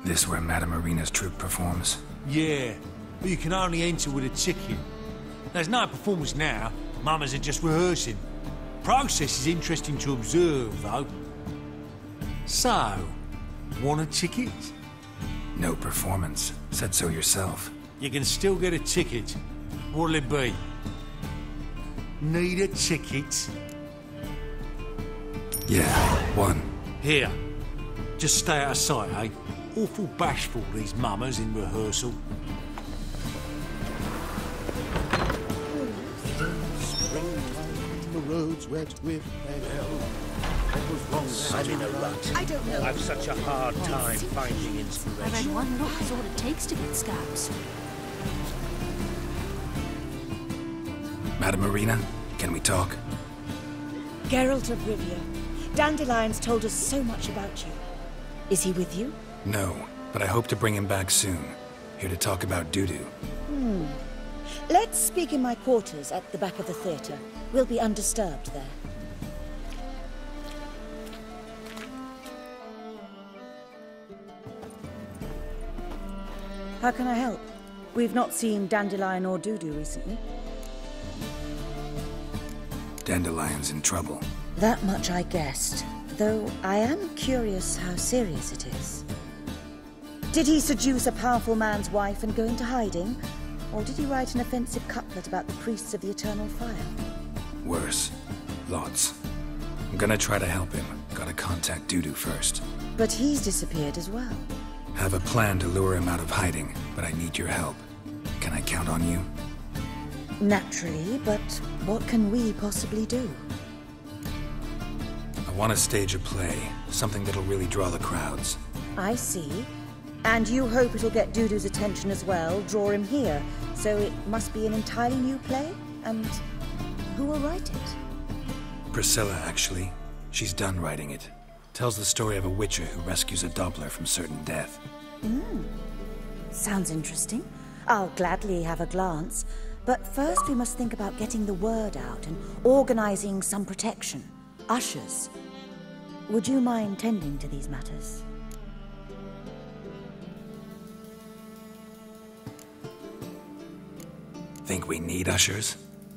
This where Madame Marina's troupe performs? Yeah, but you can only enter with a ticket. There's no performance now. Mamas are just rehearsing. Process is interesting to observe, though. So, want a ticket? No performance. Said so yourself. You can still get a ticket. What'll it be? Need a ticket? Yeah, one. Here. Just stay out of sight, eh? Awful bashful, these mamas in rehearsal. The roads wet with I'm in a rut. I don't know. I've such a hard time finding I inspiration. read one look is all it takes to get scabs. Madame Marina, can we talk? Geralt of Rivia, Dandelion's told us so much about you. Is he with you? No, but I hope to bring him back soon. Here to talk about Dudu. Let's speak in my quarters at the back of the theatre. We'll be undisturbed there. How can I help? We've not seen Dandelion or Dudu recently. Dandelion's in trouble. That much I guessed, though I am curious how serious it is. Did he seduce a powerful man's wife and go into hiding? Or did he write an offensive couplet about the priests of the eternal fire? Worse. Lots. I'm gonna try to help him. Gotta contact Dudu first. But he's disappeared as well. Have a plan to lure him out of hiding, but I need your help. Can I count on you? Naturally, but what can we possibly do? I want to stage a play. Something that'll really draw the crowds. I see. And you hope it'll get Dudu's attention as well, draw him here. So it must be an entirely new play? And who will write it? Priscilla, actually. She's done writing it. Tells the story of a witcher who rescues a Doppler from certain death. Sounds interesting. I'll gladly have a glance. But first we must think about getting the word out and organizing some protection. Ushers. Would you mind tending to these matters? Think we need ushers?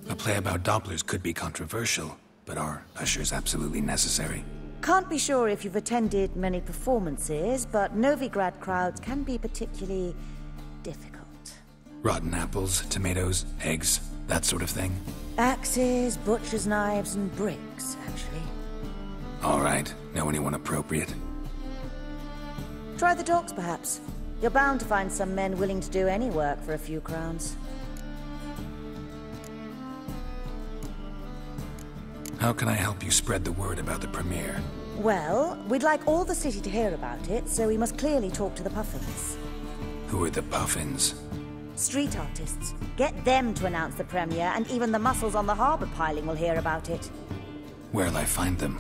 A play about Dopplers could be controversial, but are ushers absolutely necessary? Can't be sure if you've attended many performances, but Novigrad crowds can be particularly difficult. Rotten apples, tomatoes, eggs, that sort of thing? Axes, butcher's knives, and bricks, actually. All right. Know anyone appropriate? Try the docks, perhaps. You're bound to find some men willing to do any work for a few crowns. How can I help you spread the word about the premiere? Well, we'd like all the city to hear about it, so we must clearly talk to the Puffins. Who are the Puffins? Street artists. Get them to announce the premiere, and even the muscles on the harbour piling will hear about it. Where'll I find them?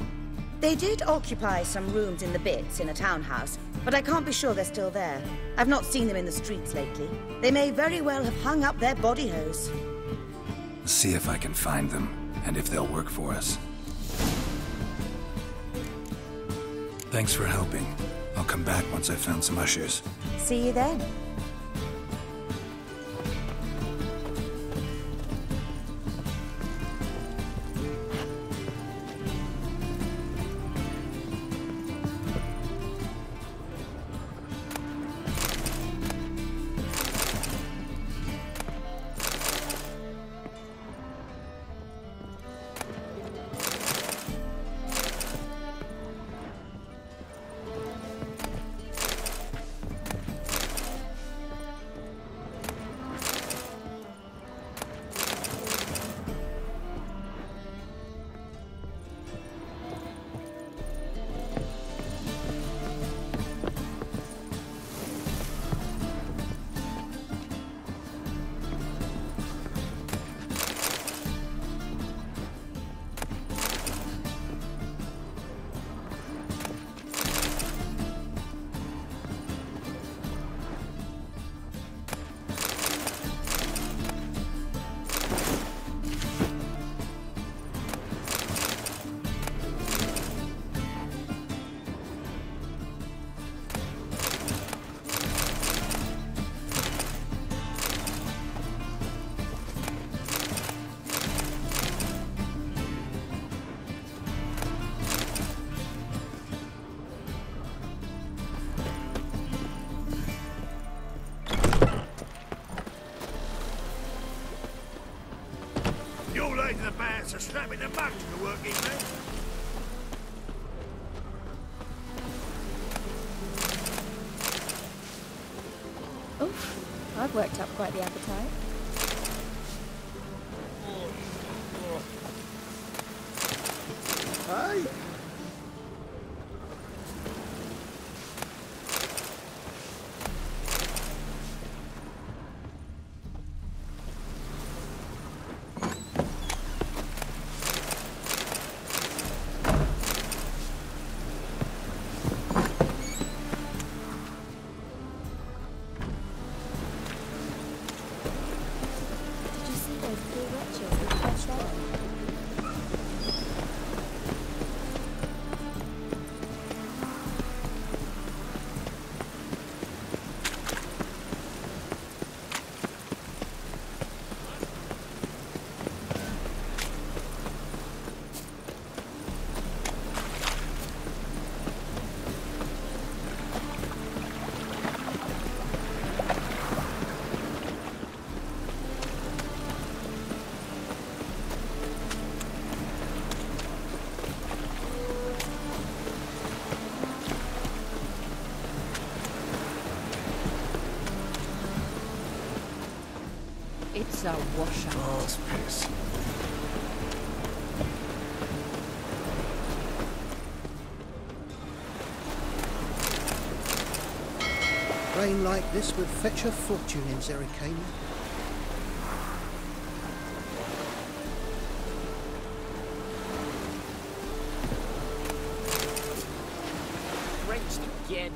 They did occupy some rooms in the Bits in a townhouse, but I can't be sure they're still there. I've not seen them in the streets lately. They may very well have hung up their body hose. See if I can find them, and if they'll work for us. Thanks for helping. I'll come back once I've found some ushers. See you then. That's a slap in the mug to the working man. Oof, I've worked up quite the appetite. Hey! Did you see those poor wretches with fresh leather? It's a washout. Oh, it's piss. Rain like this would fetch a fortune in Zerrikania. Drenched again.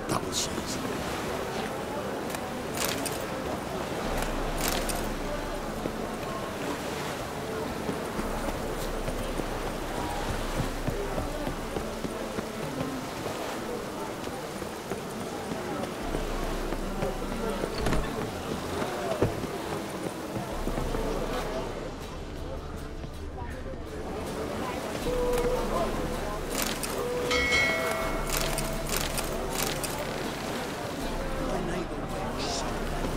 Double seas. My neighbour went so bad.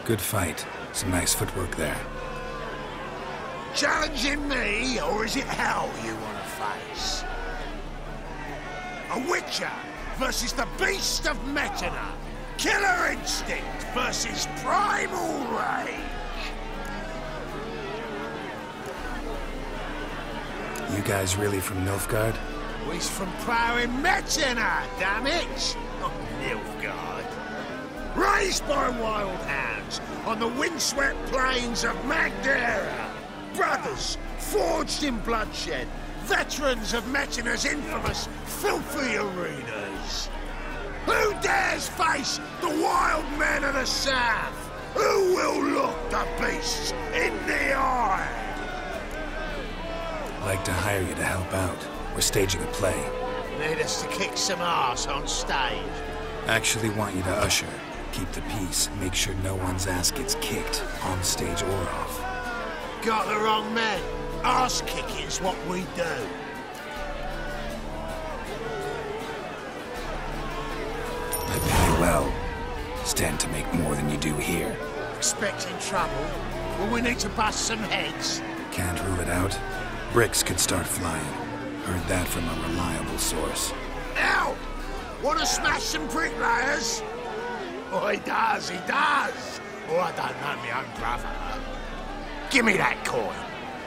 Good fight. Some nice footwork there. Challenging me, or is it hell you want to face? A Witcher versus the Beast of Metina. Killer instinct versus primal rage. You guys really from Nilfgaard? He's from ploughing Metina, damn it! Oh, Nilfgaard. Raised by wild hounds on the windswept plains of Magdera. Brothers forged in bloodshed. Veterans of Metina's infamous filthy arenas. Who dares face the wild men of the south? Who will look the beasts in the eye? I'd like to hire you to help out. We're staging a play. Need us to kick some ass on stage. Actually want you to usher. Keep the peace. Make sure no one's ass gets kicked, on stage or off. Got the wrong man. Ass kicking's what we do. I pay well. Stand to make more than you do here. Expecting trouble? Well, we need to bust some heads. Can't rule it out. Bricks could start flying. Heard that from a reliable source. Ow! Want to smash some bricklayers? Oh, he does, he does. Oh, I don't know my own brother. Give me that coin.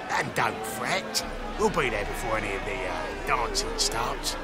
And don't fret. We'll be there before any of the dancing starts.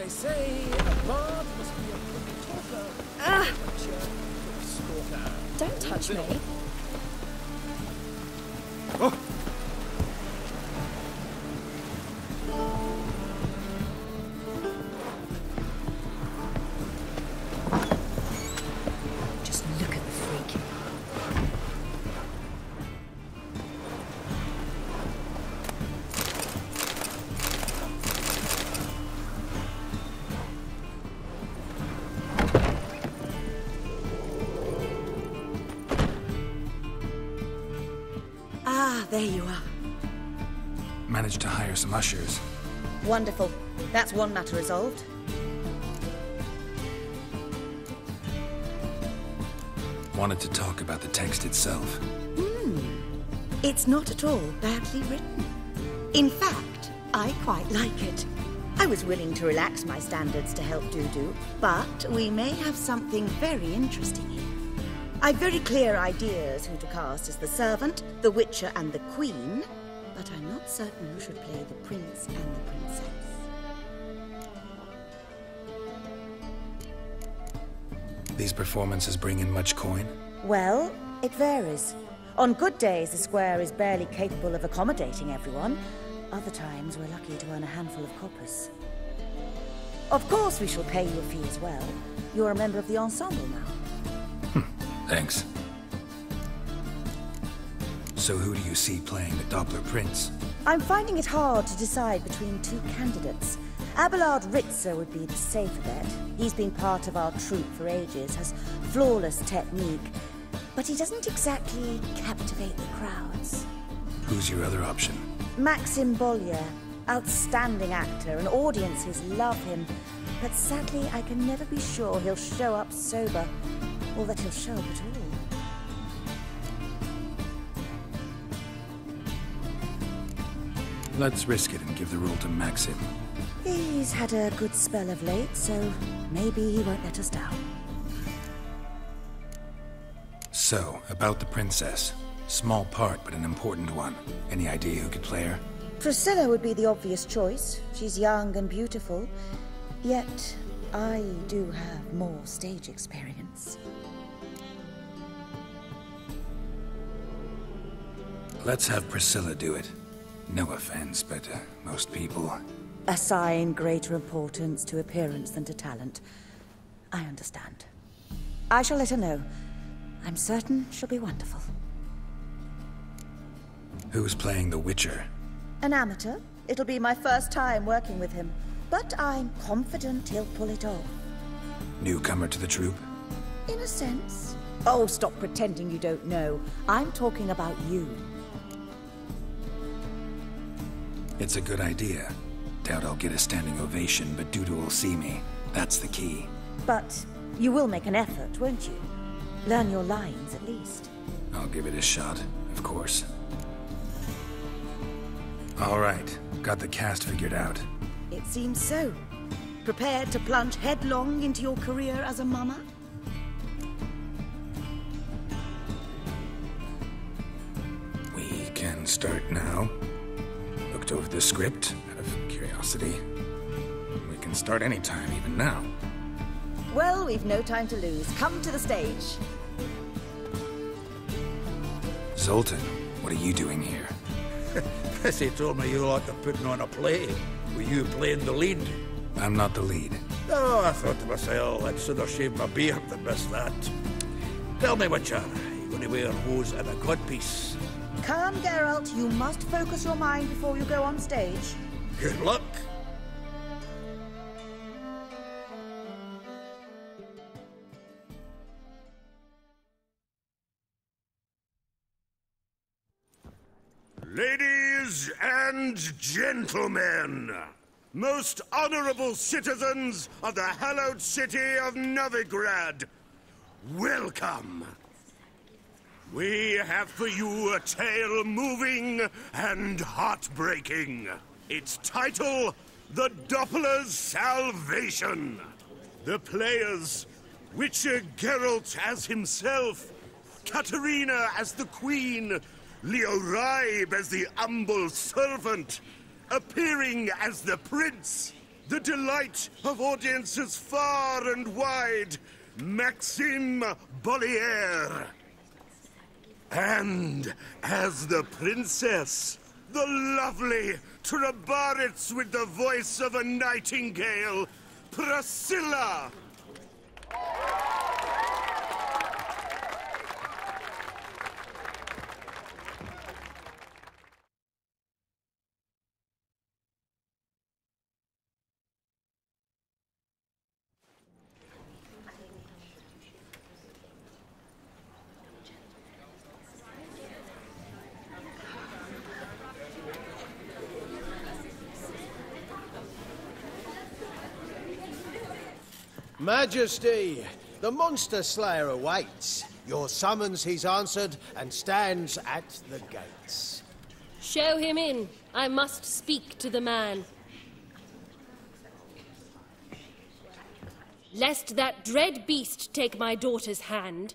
They say a bard must be a good talker. Ah! But you're a stalker. Don't touch me. Just look at the freak. Ah, there you are. Managed to hire some ushers. Wonderful. That's one matter resolved. Wanted to talk about the text itself. It's not at all badly written. In fact, I quite like it. I was willing to relax my standards to help Dudu, but we may have something very interesting here. I've very clear ideas who to cast as the servant, the witcher, and the queen, but I'm not certain who should play the prince and the princess. These performances bring in much coin? Well, it varies. On good days, the square is barely capable of accommodating everyone. Other times, we're lucky to earn a handful of coppers. Of course, we shall pay you a fee as well. You're a member of the ensemble now. Thanks. So who do you see playing the Doppler Prince? I'm finding it hard to decide between two candidates. Abelard Ritzer would be the safer bet. He's been part of our troupe for ages, has flawless technique, but he doesn't exactly captivate the crowds. Who's your other option? Maxim Bollier, outstanding actor, and audiences love him. But sadly, I can never be sure he'll show up sober, or that he'll show up at all. Let's risk it and give the role to Maxim. He's had a good spell of late, so maybe he won't let us down. So, about the princess. Small part, but an important one. Any idea who could play her? Priscilla would be the obvious choice. She's young and beautiful. Yet, I do have more stage experience. Let's have Priscilla do it. No offense, but most people... Assign greater importance to appearance than to talent. I understand. I shall let her know. I'm certain she'll be wonderful. Who's playing the Witcher? An amateur. It'll be my first time working with him. But I'm confident he'll pull it off. Newcomer to the troupe? In a sense. Oh, stop pretending you don't know. I'm talking about you. It's a good idea. Doubt I'll get a standing ovation, but Dudu will see me. That's the key. But you will make an effort, won't you? Learn your lines, at least. I'll give it a shot, of course. All right, got the cast figured out. It seems so. Prepared to plunge headlong into your career as a mama? We can start now. Looked over the script, out of curiosity. We can start anytime, even now. Well, we've no time to lose. Come to the stage. Zoltan, what are you doing here? Bessie told me you like to putting on a play. Were you playing the lead? I'm not the lead. Oh, I thought to myself, I'd sooner shave my beard than miss that. Tell me, Witcher, you going to wear hose and a codpiece? Calm, Geralt. You must focus your mind before you go on stage. Good luck. Ladies and gentlemen, most honorable citizens of the hallowed city of Novigrad, welcome. We have for you a tale moving and heartbreaking. Its title, The Doppler's Salvation. The players, Witcher Geralt as himself, Katerina as the Queen, Leo Raib as the humble servant, appearing as the Prince, the delight of audiences far and wide, Maxime Bollier. And as the princess, the lovely Trabaritz with the voice of a nightingale, Priscilla. Majesty, the monster slayer awaits. Your summons he's answered and stands at the gates. Show him in. I must speak to the man. Lest that dread beast take my daughter's hand.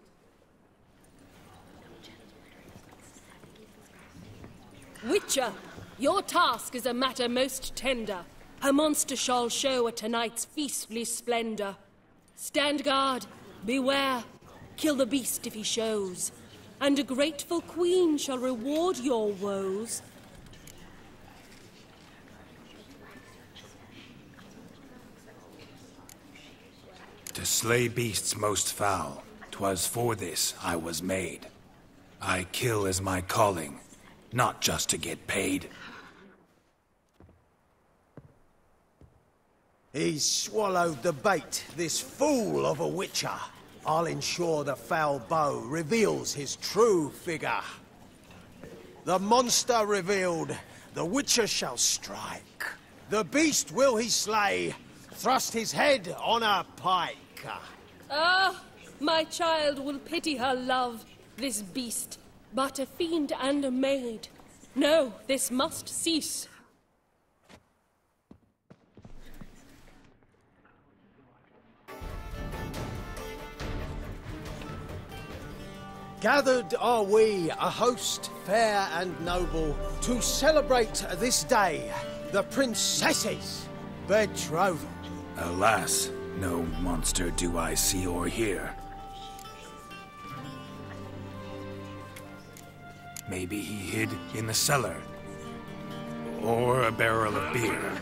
Witcher, your task is a matter most tender. A monster shall show at tonight's feastly splendor. Stand guard, beware, kill the beast if he shows, and a grateful queen shall reward your woes. To slay beasts most foul, 'twas for this I was made. I kill as my calling, not just to get paid. He's swallowed the bait, this fool of a witcher. I'll ensure the foul bow reveals his true figure. The monster revealed, the witcher shall strike. The beast will he slay, thrust his head on a pike. Ah, my child will pity her love, this beast, but a fiend and a maid. No, this must cease. Gathered are we, a host fair and noble, to celebrate this day, the princess's betrothal. Alas, no monster do I see or hear. Maybe he hid in the cellar, or a barrel of beer.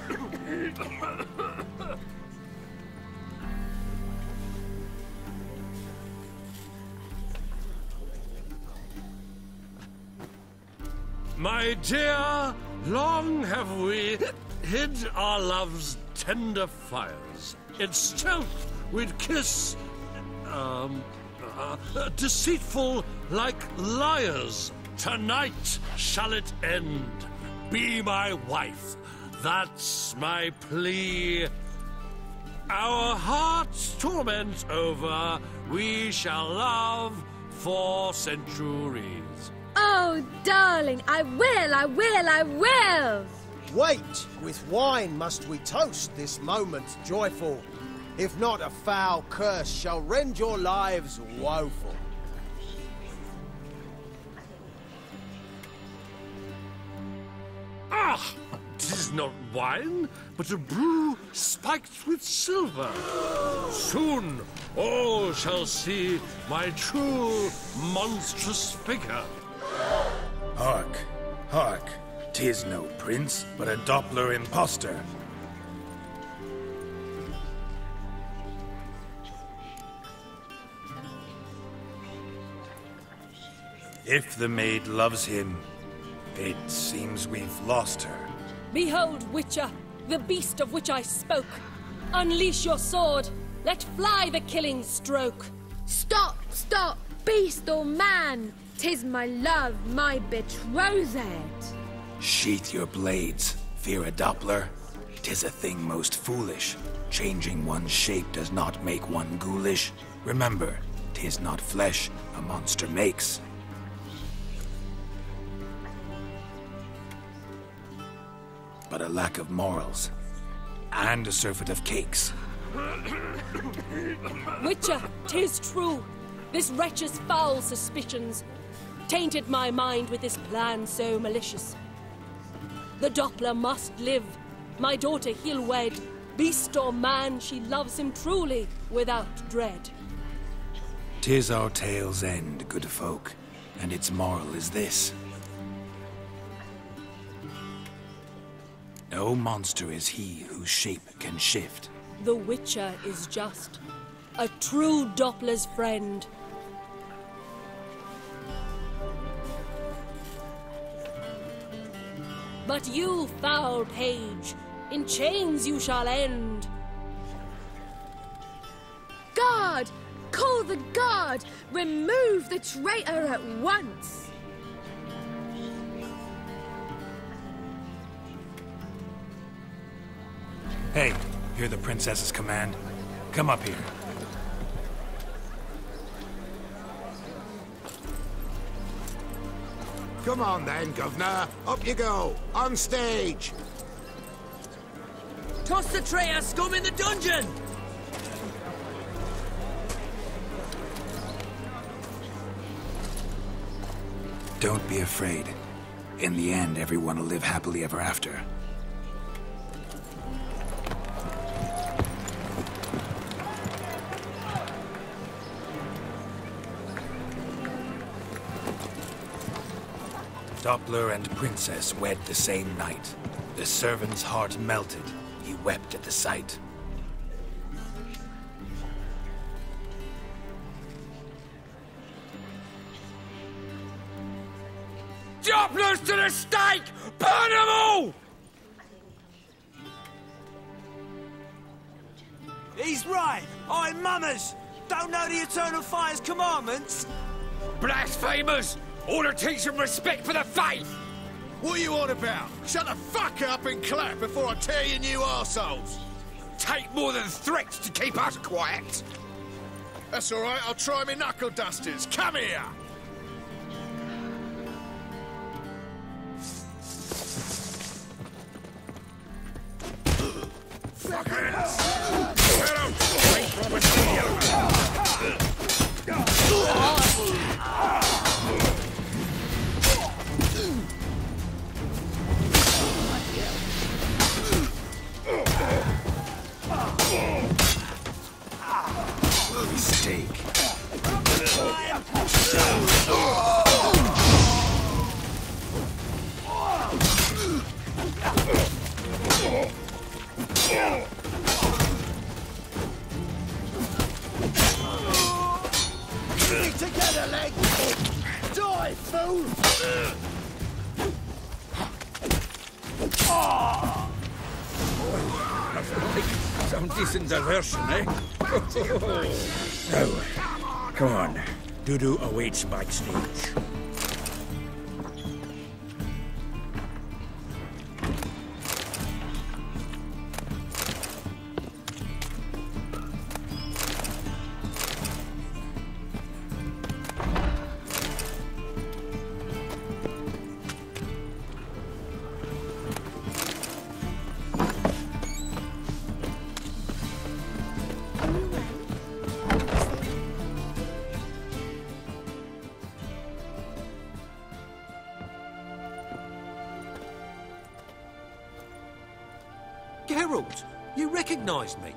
My dear, long have we hid our love's tender fires. In stealth we'd kiss, deceitful like liars. Tonight shall it end. Be my wife, that's my plea. Our hearts' torment over, we shall love for centuries. Oh, darling, I will, I will, I will! Wait, with wine must we toast this moment joyful. If not, a foul curse shall rend your lives woeful. Ah! 'Tis not wine, but a brew spiked with silver. Soon all shall see my true monstrous figure. Hark, hark, 'tis no prince, but a Doppler impostor. If the maid loves him, it seems we've lost her. Behold, Witcher, the beast of which I spoke. Unleash your sword. Let fly the killing stroke. Stop, stop, beast or man! 'Tis my love, my betrothed. Sheath your blades, fear a Doppler. 'Tis a thing most foolish. Changing one's shape does not make one ghoulish. Remember, 'tis not flesh a monster makes. But a lack of morals, and a surfeit of cakes. Witcher, 'tis true. This wretch's foul suspicions tainted my mind with this plan so malicious. The Doppler must live. My daughter he'll wed. Beast or man, she loves him truly, without dread. 'Tis our tale's end, good folk, and its moral is this. No monster is he whose shape can shift. The Witcher is just a true Doppler's friend. But you, foul page, in chains you shall end. Guard! Call the guard! Remove the traitor at once! Hey, hear the princess's command? Come up here. Come on then, Governor. Up you go. On stage. Toss the traitor scum in the dungeon! Don't be afraid. In the end, everyone will live happily ever after. Doppler and Princess wed the same night. The servant's heart melted. He wept at the sight. Dopplers to the stake! Burn them all! He's right. I'm mummers. Don't know the Eternal Fire's commandments. Blasphemers! Ought to teach them respect for the faith! What are you on about? Shut the fuck up and clap before I tear you new arseholes. Take more than threats to keep us quiet. That's all right. I'll try me knuckle dusters. Come here. Together, leg! Die, fool! Some decent diversion, eh? Now, come on. Dudu awaits backstage. Geralt, you recognized me.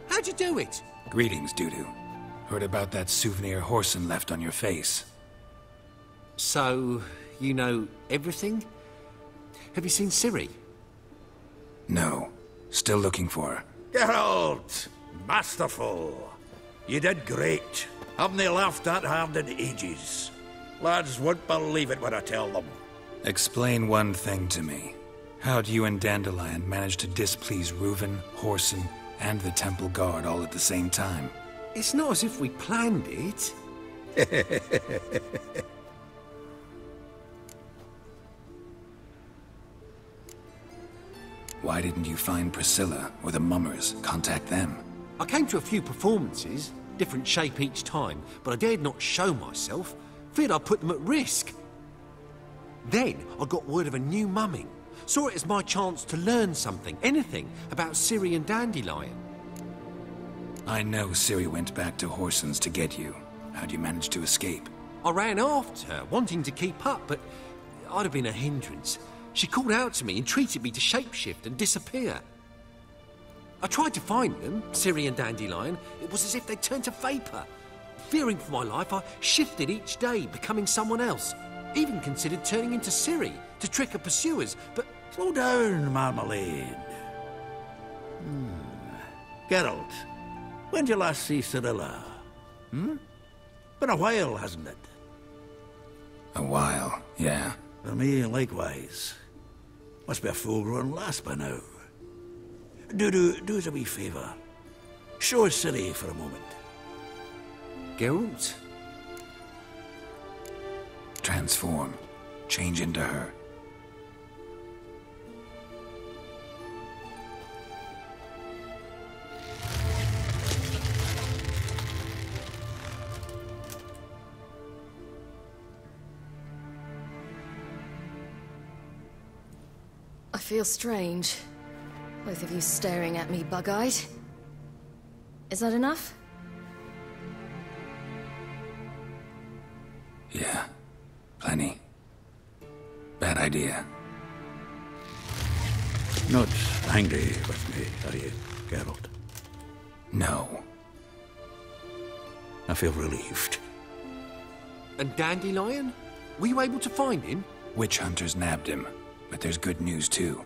How'd you do it? Greetings, Dudu. Heard about that souvenir Horson left on your face. So, you know everything? Have you seen Ciri? No. Still looking for her. Geralt! Masterful! You did great. Haven't they laughed that hard in ages? Lads won't believe it when I tell them. Explain one thing to me. How'd you and Dandelion manage to displease Reuven, Horson, and the Temple Guard all at the same time? It's not as if we planned it. Why didn't you find Priscilla or the Mummers? Contact them. I came to a few performances, different shape each time, but I dared not show myself. Feared I'd put them at risk. Then I got word of a new mumming. Saw it as my chance to learn something, anything, about Ciri and Dandelion. I know Ciri went back to Horson's to get you. How'd you manage to escape? I ran after her, wanting to keep up, but I'd have been a hindrance. She called out to me, entreated me to shapeshift and disappear. I tried to find them, Ciri and Dandelion. It was as if they'd turned to vapour. Fearing for my life, I shifted each day, becoming someone else. Even considered turning into Ciri to trick her pursuers, but... Slow down, Marmalade. Geralt, when did you last see Cirilla? Been a while, hasn't it? A while, yeah. For me, likewise. Must be a full-grown lass by now. Do us a wee favour. Show us Ciri for a moment. Geralt? Transform. Change into her. I feel strange. Both of you staring at me bug-eyed. Is that enough? Yeah. Plenty. Bad idea. Not angry with me, are you, Geralt? No. I feel relieved. And Dandelion? Were you able to find him? Witch hunters nabbed him, but there's good news too.